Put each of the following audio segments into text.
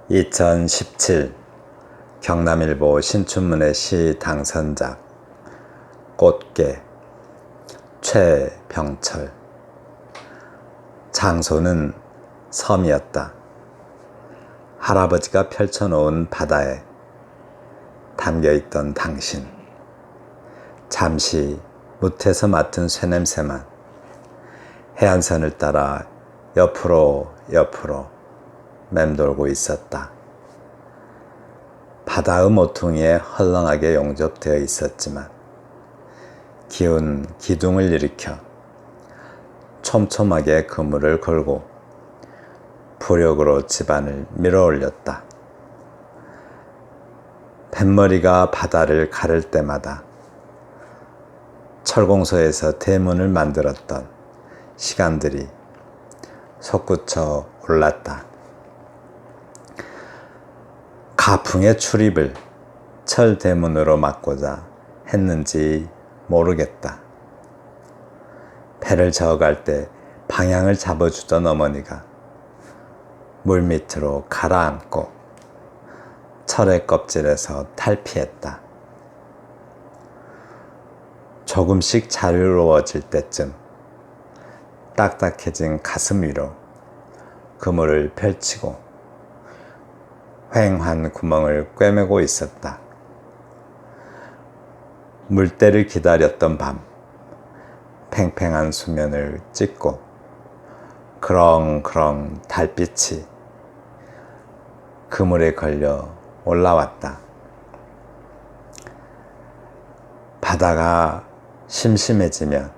2017 경남일보 신춘문예 시 당선작 꽃게 최병철. 장소는 섬이었다. 할아버지가 펼쳐놓은 바다에 담겨있던 당신. 잠시 뭇에서 맡은 쇠냄새만 해안선을 따라 옆으로 맴돌고 있었다. 바다의 모퉁이에 헐렁하게 용접되어 있었지만 기운 기둥을 일으켜 촘촘하게 그물을 걸고 부력으로 집안을 밀어 올렸다. 뱃머리가 바다를 가를 때마다 철공소에서 대문을 만들었던 시간들이 솟구쳐 올랐다. 가풍의 출입을 철대문으로 막고자 했는지 모르겠다. 배를 저어갈 때 방향을 잡아주던 어머니가 물밑으로 가라앉고 철의 껍질에서 탈피했다. 조금씩 자유로워질 때쯤 딱딱해진 가슴 위로 그물을 펼치고 휑한 구멍을 꿰매고 있었다. 물때를 기다렸던 밤, 팽팽한 수면을 찢고 그렁그렁 달빛이 그물에 걸려 올라왔다. 바다가 심심해지면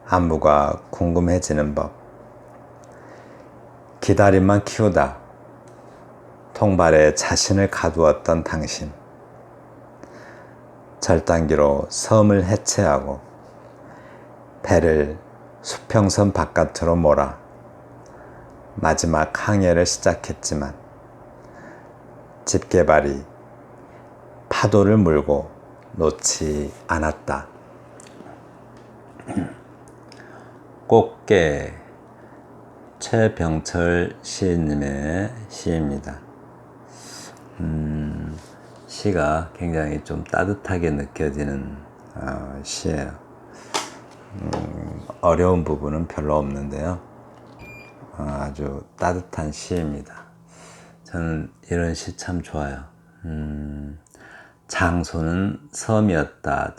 안부가 궁금해지는 법. 기다림만 키우다 통발에 자신을 가두었던 당신. 절단기로 섬을 해체하고 배를 수평선 바깥으로 몰아 마지막 항해를 시작했지만 집게발이 파도를 물고 놓지 않았다. 꽃게 최병철 시인님의 시입니다. 시가 굉장히 좀 따뜻하게 느껴지는 시예요. 어려운 부분은 별로 없는데요. 아주 따뜻한 시입니다. 저는 이런 시 참 좋아요. 장소는 섬이었다.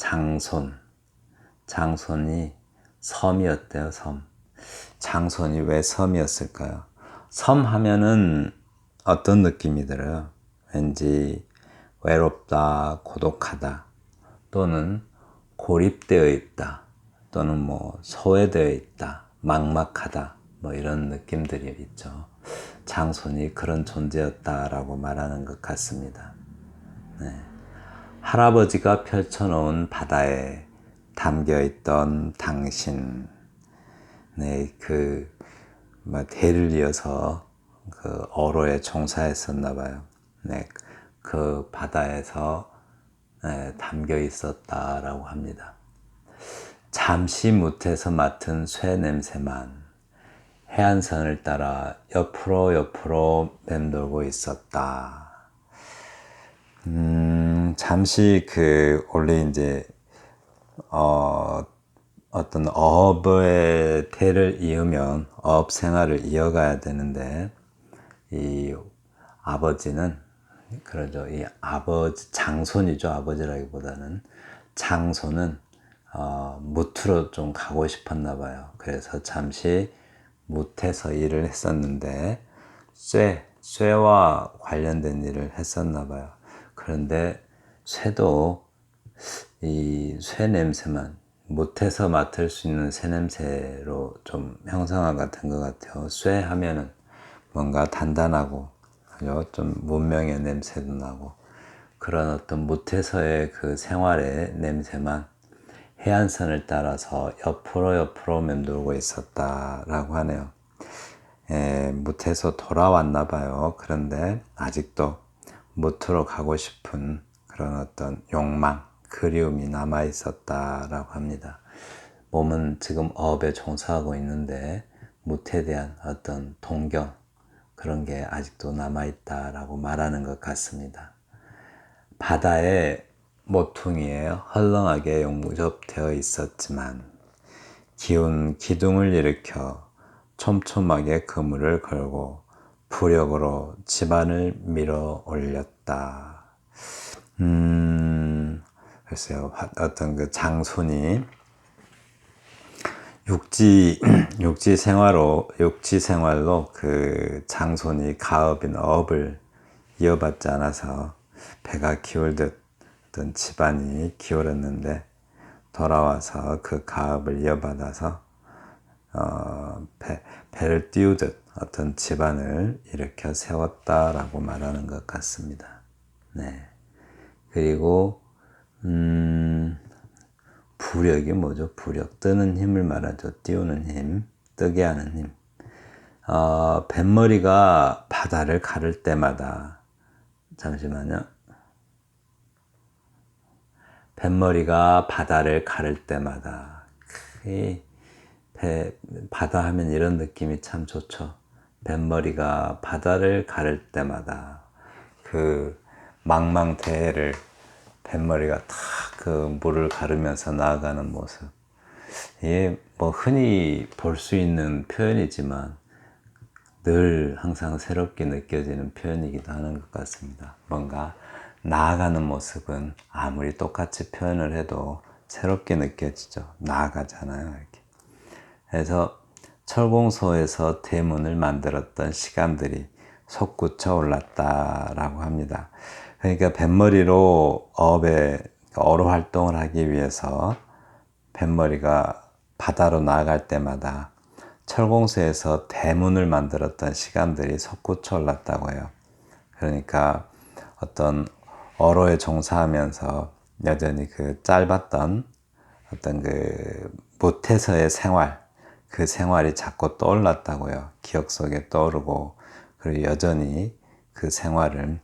장손이 섬이었대요. 섬. 장손이 왜 섬이었을까요? 섬 하면은 어떤 느낌이 들어요? 왠지 외롭다, 고독하다, 또는 고립되어 있다, 또는 소외되어 있다, 막막하다, 이런 느낌들이 있죠. 장손이 그런 존재였다라고 말하는 것 같습니다. 네. 할아버지가 펼쳐놓은 바다에 담겨있던 당신. 네, 대를 이어서 어로에 종사했었나 봐요. 네, 그 바다에서 담겨 있었다라고 합니다. 잠시 뭇에서 맡은 쇠 냄새만 해안선을 따라 옆으로 맴돌고 있었다. 잠시 원래 이제 어떤 어업의 대를 이으면 어업 생활을 이어가야 되는데, 이 아버지는 그러죠. 이 아버지 장손이죠. 아버지라기보다는 장손은 뭇으로 좀 가고 싶었나 봐요. 그래서 잠시 뭇에서 일을 했었는데 쇠와 관련된 일을 했었나 봐요. 그런데 쇠도 이 쇠 냄새만 뭇에서 맡을 수 있는 쇠 냄새로 좀 형상화가 된 것 같아요. 쇠 하면은 뭔가 단단하고 좀 문명의 냄새도 나고 그런 어떤 뭇에서의 그 생활의 냄새만 해안선을 따라서 옆으로 맴돌고 있었다라고 하네요. 뭇에서 돌아왔나 봐요. 그런데 아직도 뭇으로 가고 싶은 그런 어떤 욕망, 그리움이 남아 있었다라고 합니다. 몸은 지금 어업에 종사하고 있는데 뭇에 대한 어떤 동경, 그런 게 아직도 남아있다라고 말하는 것 같습니다. 바다의 모퉁이에 헐렁하게 용접되어 있었지만 기둥을 일으켜 촘촘하게 그물을 걸고 부력으로 집안을 밀어 올렸다. 글쎄요, 어떤 그 장손이 육지 생활로 그 장손이 가업인 어업을 이어받지 않아서 배가 기울듯 어떤 집안이 기울었는데 돌아와서 그 가업을 이어받아서 배를 띄우듯 어떤 집안을 일으켜 세웠다라고 말하는 것 같습니다. 네. 그리고 부력이 뭐죠? 부력, 뜨는 힘을 말하죠. 띄우는 힘, 뜨게 하는 힘. 뱃머리가 바다를 가를 때마다, 잠시만요. 뱃머리가 바다를 가를 때마다, 바다 하면 이런 느낌이 참 좋죠. 뱃머리가 바다를 가를 때마다 그 망망대해를 뱃머리가 탁 그 물을 가르면서 나아가는 모습. 이게 뭐 흔히 볼 수 있는 표현이지만 늘 항상 새롭게 느껴지는 표현이기도 하는 것 같습니다. 뭔가 나아가는 모습은 아무리 똑같이 표현을 해도 새롭게 느껴지죠. 나아가잖아요, 이렇게. 그래서 철공소에서 대문을 만들었던 시감들이 솟구쳐 올랐다라고 합니다. 그러니까 뱃머리로 어로 활동을 하기 위해서 뱃머리가 바다로 나아갈 때마다 철공소에서 대문을 만들었던 시감들이 솟구쳐 올랐다고 해요. 그러니까 어떤 어로에 종사하면서 여전히 그 짧았던 어떤 그 못해서의 생활, 그 생활이 자꾸 떠올랐다고요. 기억 속에 떠오르고, 그리고 여전히 그 생활을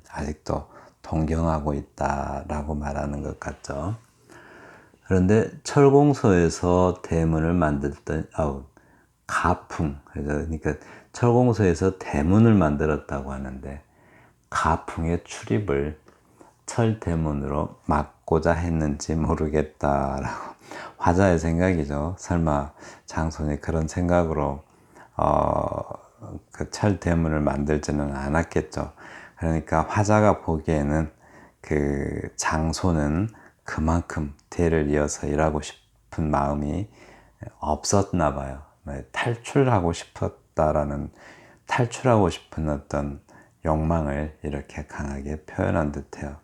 아직도 동경하고 있다라고 말하는 것 같죠. 그런데 철공소에서 대문을 만들던 가풍, 그러니까 철공소에서 대문을 만들었다고 하는데 가풍의 출입을 철대문으로 막고자 했는지 모르겠다라고. 화자의 생각이죠. 설마 장손이 그런 생각으로 그 철대문을 만들지는 않았겠죠. 그러니까 화자가 보기에는 그 장손은 그만큼 대를 이어서 일하고 싶은 마음이 없었나 봐요. 탈출하고 싶은 어떤 욕망을 이렇게 강하게 표현한 듯해요.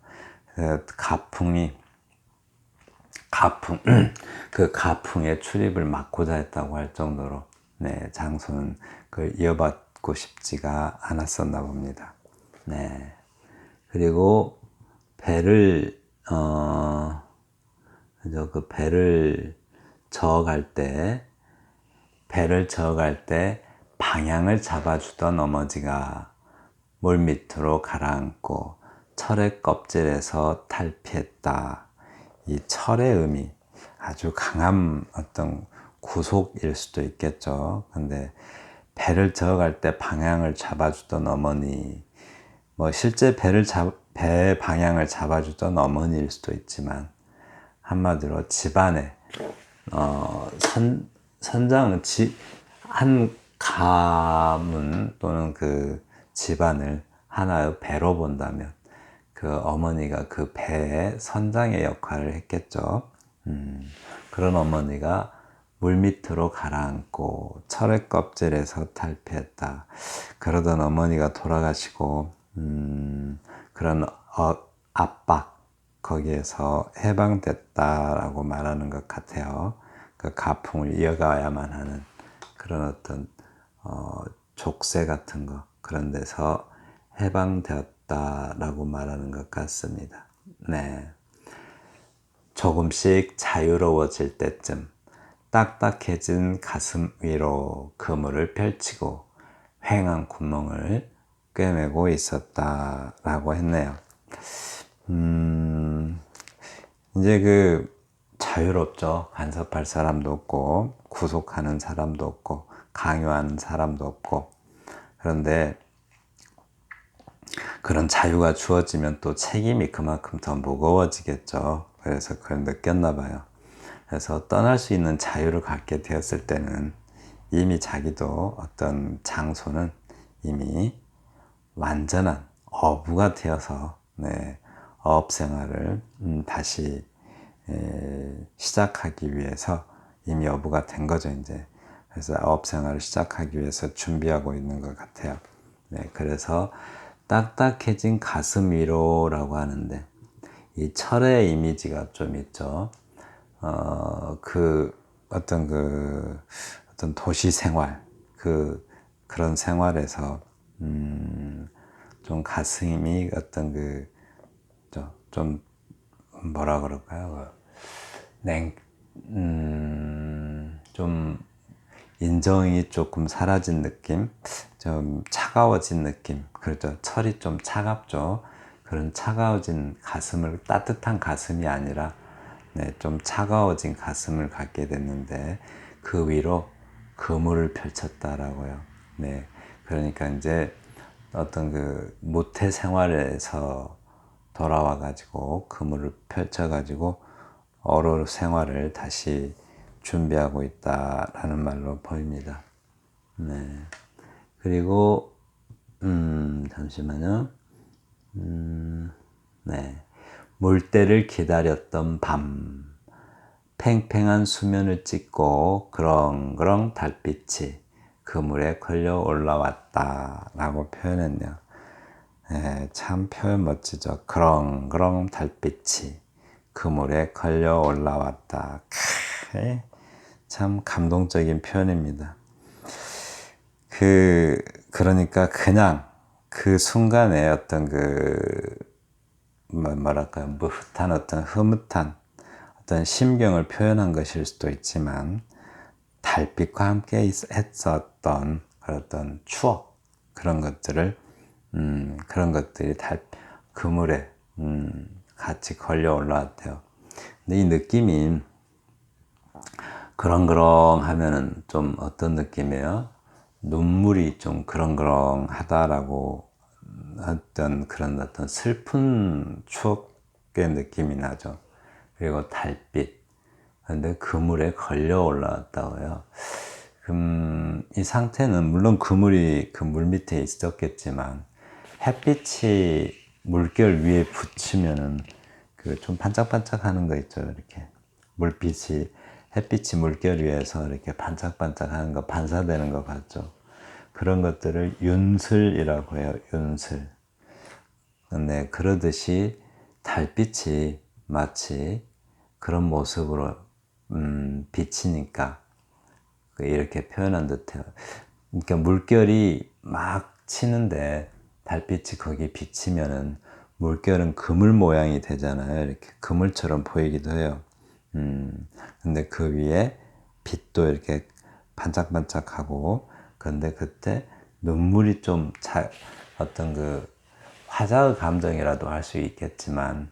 그 가풍의 출입을 막고자 했다고 할 정도로, 네, 장손은 그걸 이어받고 싶지가 않았었나 봅니다. 네. 그리고 배를 저어갈 때 방향을 잡아주던 어머니가 물 밑으로 가라앉고 철의 껍질에서 탈피했다. 이 철의 의미, 아주 강한 어떤 구속일 수도 있겠죠. 근데 배를 저어갈 때 방향을 잡아주던 어머니, 뭐 실제 배 방향을 잡아주던 어머니일 수도 있지만, 한마디로 집안에 선장은 한 가문 또는 그 집안을 하나의 배로 본다면 그 어머니가 그 배의 선장의 역할을 했겠죠. 그런 어머니가 물밑으로 가라앉고 철의 껍질에서 탈피했다. 그러던 어머니가 돌아가시고 그런 압박, 거기에서 해방됐다라고 말하는 것 같아요. 그 가풍을 이어가야만 하는 그런 어떤 족쇄 같은 거, 그런 데서 해방되었다라고 말하는 것 같습니다. 네. 조금씩 자유로워질 때쯤 딱딱해진 가슴 위로 그물을 펼치고 휑한 구멍을 꿰매고 있었다라고 했네요. 이제 그 자유롭죠. 간섭할 사람도 없고 구속하는 사람도 없고 강요하는 사람도 없고, 그런데 그런 자유가 주어지면 또 책임이 그만큼 더 무거워지겠죠. 그래서 그걸 느꼈나 봐요. 그래서 떠날 수 있는 자유를 갖게 되었을 때는 이미 자기도 어떤 장소는 이미 완전한 어부가 되어서 네, 어업 생활을 다시 시작하기 위해서 이미 어부가 된 거죠, 이제. 그래서 어업 생활을 시작하기 위해서 준비하고 있는 것 같아요. 네, 그래서 딱딱해진 가슴 위로라고 하는데 이 철의 이미지가 좀 있죠. 어떤 도시 생활, 그런 생활에서, 좀 가슴이 좀, 뭐라 그럴까요? 좀, 인정이 조금 사라진 느낌, 좀 차가워진 느낌. 그렇죠. 철이 좀 차갑죠. 그런 차가워진 가슴을, 따뜻한 가슴이 아니라 네, 좀 차가워진 가슴을 갖게 됐는데 그 위로 그물을 펼쳤다라고요. 네, 그러니까 이제 어떤 모태 생활에서 돌아와 가지고 그물을 펼쳐 가지고 어로 생활을 다시 준비하고 있다라는 말로 보입니다. 네. 그리고 잠시만요. 네. 물때를 기다렸던 밤. 팽팽한 수면을 찍고 그렁그렁 달빛이 그물에 걸려 올라왔다 라고 표현했네요. 네, 참 표현 멋지죠. 그렁그렁 달빛이 그물에 걸려 올라왔다. 참 감동적인 표현입니다. 그러니까 그냥 그 순간에 어떤 뭐랄까요, 무흐한 어떤 흐뭇한 어떤 심경을 표현한 것일 수도 있지만 달빛과 함께 했었던 어떤 추억, 그런 것들이 그물에 같이 걸려 올라왔대요. 근데 이 느낌이 그렁그렁 하면은 좀 어떤 느낌이에요? 눈물이 좀 그렁그렁 하다라고 그런 어떤 슬픈 추억의 느낌이 나죠. 그리고 달빛. 근데 그물에 걸려 올라왔다고요. 이 상태는 물론 그물이 그 물 밑에 있었겠지만 햇빛이 물결 위에 붙이면은 좀 반짝반짝 하는 거 있죠. 이렇게 햇빛이 물결 위에서 이렇게 반짝반짝 하는 거, 반사되는 거 같죠. 그런 것들을 윤슬이라고 해요. 윤슬. 네, 그러듯이 달빛이 마치 그런 모습으로 비치니까 이렇게 표현한 듯해요. 그러니까 물결이 막 치는데 달빛이 거기 비치면은 물결은 그물 모양이 되잖아요. 이렇게 그물처럼 보이기도 해요. 근데 그 위에 빛도 이렇게 반짝반짝하고, 그런데 그때 눈물이 좀 어떤 화자의 감정이라도 할 수 있겠지만,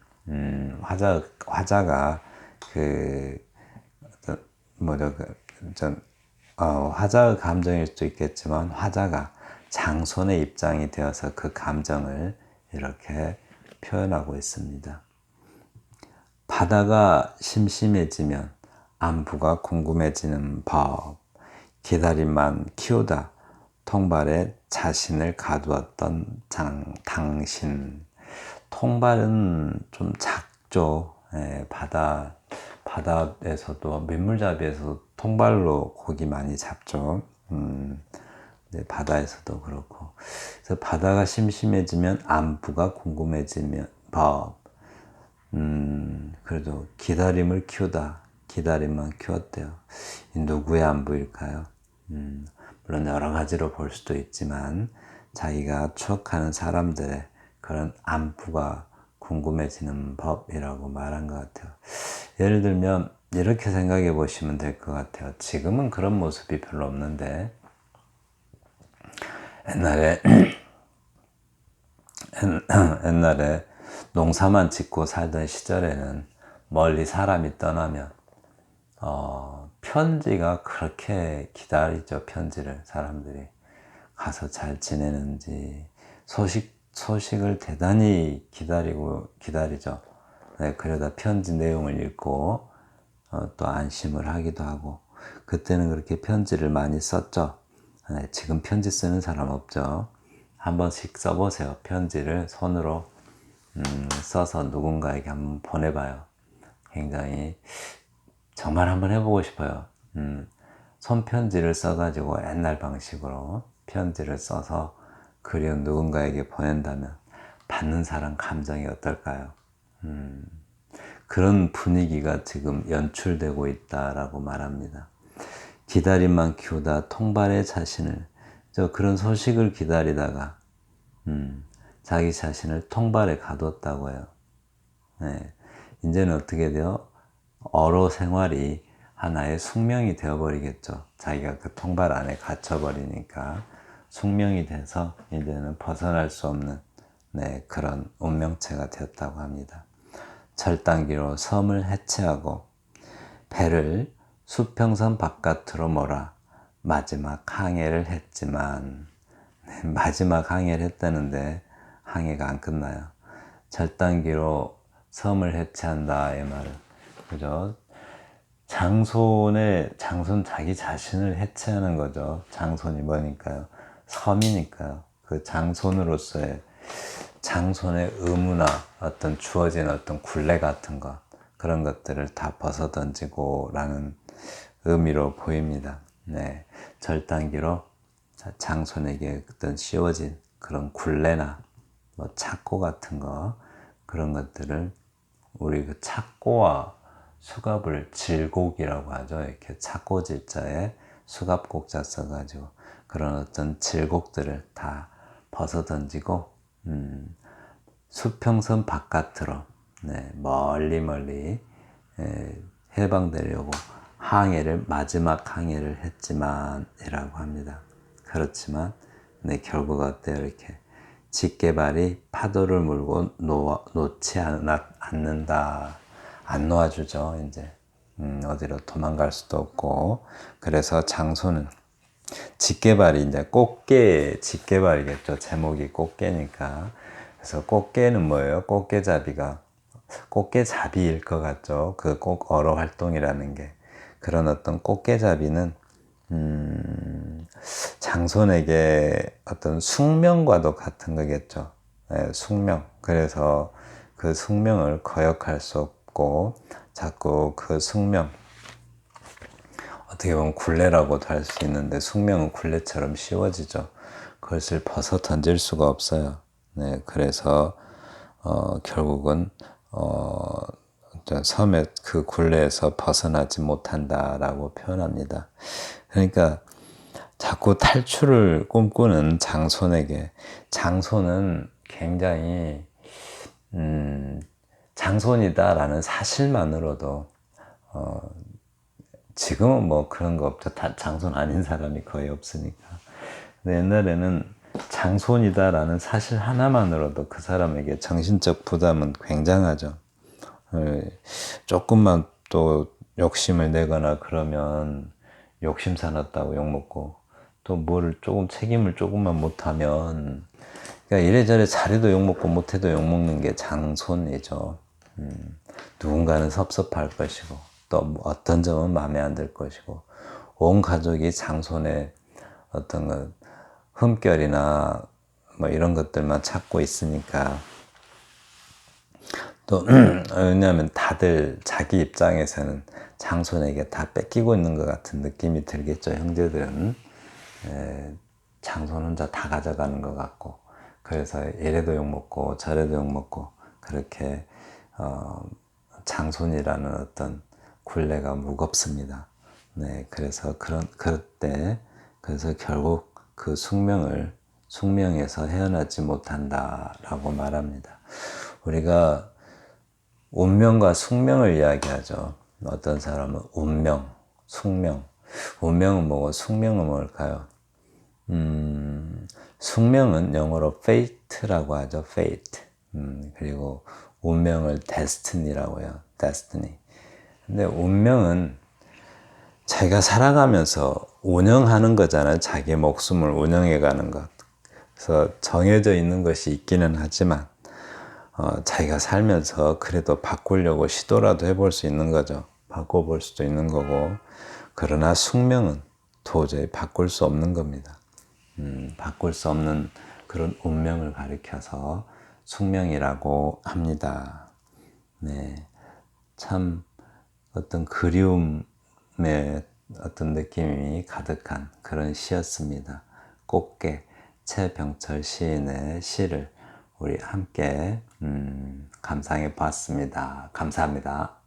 화자가 뭐죠, 화자의 감정일 수도 있겠지만, 화자가 장손의 입장이 되어서 그 감정을 이렇게 표현하고 있습니다. 바다가 심심해지면 안부가 궁금해지는 법. 기다림만 키우다 통발에 자신을 가두었던 당신. 통발은 좀 작죠. 예, 바다에서도 민물잡이에서 통발로 고기 많이 잡죠. 네, 바다에서도 그렇고. 그래서 바다가 심심해지면 안부가 궁금해지면 법. 그래도 기다림을 키우다. 기다림만 키웠대요. 누구의 안부일까요? 물론 여러 가지로 볼 수도 있지만 자기가 추억하는 사람들의 그런 안부가 궁금해지는 법이라고 말한 것 같아요. 예를 들면 이렇게 생각해 보시면 될 것 같아요. 지금은 그런 모습이 별로 없는데 옛날에 옛날에 농사만 짓고 살던 시절에는 멀리 사람이 떠나면 편지가 그렇게 기다리죠. 편지를 사람들이 가서 잘 지내는지 소식을 대단히 기다리죠. 네, 그러다 편지 내용을 읽고 또 안심을 하기도 하고, 그때는 그렇게 편지를 많이 썼죠. 네, 지금 편지 쓰는 사람 없죠. 한 번씩 써보세요. 편지를 손으로 써서 누군가에게 한번 보내봐요. 굉장히 정말 한번 해보고 싶어요. 손편지를 써가지고 옛날 방식으로 편지를 써서 그리운 누군가에게 보낸다면 받는 사람 감정이 어떨까요? 그런 분위기가 지금 연출되고 있다라고 말합니다. 기다림만 키우다 통발의 자신을, 그런 소식을 기다리다가 자기 자신을 통발에 가뒀다고 해요. 네. 이제는 어떻게 돼요? 어로 생활이 하나의 숙명이 되어버리겠죠. 자기가 그 통발 안에 갇혀버리니까 숙명이 돼서 이제는 벗어날 수 없는, 네, 그런 운명체가 되었다고 합니다. 절단기로 섬을 해체하고 배를 수평선 바깥으로 몰아 마지막 항해를 했지만, 네, 마지막 항해를 했다는데 항해가 안 끝나요. 절단기로 섬을 해체한다, 이 말은, 그죠? 장손 자기 자신을 해체하는 거죠. 장손이 뭐니까요? 섬이니까요. 그 장손으로서의 장손의 의무나 어떤 주어진 어떤 굴레 같은 것, 그런 것들을 다 벗어던지고 라는 의미로 보입니다. 네, 절단기로 장손에게 어떤 씌워진 그런 굴레나 뭐 착고 같은 거, 그런 것들을, 우리 그 착고와 수갑을 질곡이라고 하죠. 이렇게 착고질자에 수갑곡자 써가지고 그런 어떤 질곡들을 다 벗어던지고 수평선 바깥으로, 네, 멀리 해방되려고 마지막 항해를 했지만 이라고 합니다. 그렇지만 네, 결국 어때요? 이렇게 직계발이 파도를 물고 놓지 않는다. 안 놓아주죠. 이제 어디로 도망갈 수도 없고. 그래서 장소는 직계발이 이제 직계발이겠죠. 제목이 꽃게니까. 그래서 꽃게는 뭐예요? 꽃게잡이일 것 같죠. 그 꼭 어로 활동이라는 게. 그런 어떤 꽃게잡이는 장손에게 어떤 숙명과도 같은 거겠죠. 네, 숙명. 그래서 그 숙명을 거역할 수 없고 자꾸 그 숙명, 어떻게 보면 굴레라고도 할 수 있는데 숙명은 굴레처럼 씌워지죠. 그것을 벗어 던질 수가 없어요. 네, 그래서 결국은 섬의 그 굴레에서 벗어나지 못한다라고 표현합니다. 그러니까 자꾸 탈출을 꿈꾸는 장손에게, 장손은 굉장히 장손이다라는 사실만으로도 지금은 뭐 그런 거 없죠. 장손 아닌 사람이 거의 없으니까. 근데 옛날에는 장손이다라는 사실 하나만으로도 그 사람에게 정신적 부담은 굉장하죠. 조금만 또 욕심을 내거나 그러면 욕심 사놨다고 욕먹고, 또 뭘 조금 책임을 조금만 못하면, 그러니까 이래저래 잘해도 욕먹고 못해도 욕먹는 게 장손이죠. 누군가는 섭섭할 것이고 또 어떤 점은 마음에 안 들 것이고, 온 가족이 장손의 어떤 그 흠결이나 뭐 이런 것들만 찾고 있으니까. 또 왜냐하면 다들 자기 입장에서는 장손에게 다 뺏기고 있는 것 같은 느낌이 들겠죠. 형제들은 장손 혼자 다 가져가는 것 같고, 그래서 이래도 욕먹고 저래도 욕먹고, 그렇게 장손이라는 어떤 굴레가 무겁습니다. 네, 그래서 그래서 결국 그 숙명에서 헤어나지 못한다라고 말합니다. 우리가 운명과 숙명을 이야기하죠. 어떤 사람은 운명, 숙명. 운명은 뭐고 숙명은 뭘까요? 숙명은 영어로 fate라고 하죠. fate. 그리고 운명을 destiny라고 해요. destiny. 근데 운명은 자기가 살아가면서 운영하는 거잖아요. 자기 목숨을 운영해 가는 것. 그래서 정해져 있는 것이 있기는 하지만 자기가 살면서 그래도 바꾸려고 시도라도 해볼 수 있는 거죠. 바꿔볼 수도 있는 거고. 그러나 숙명은 도저히 바꿀 수 없는 겁니다. 바꿀 수 없는 그런 운명을 가리켜서 숙명이라고 합니다. 네, 참 어떤 그리움의 어떤 느낌이 가득한 그런 시였습니다. 꽃게 최병철 시인의 시를 우리 함께 감상해 봤습니다. 감사합니다.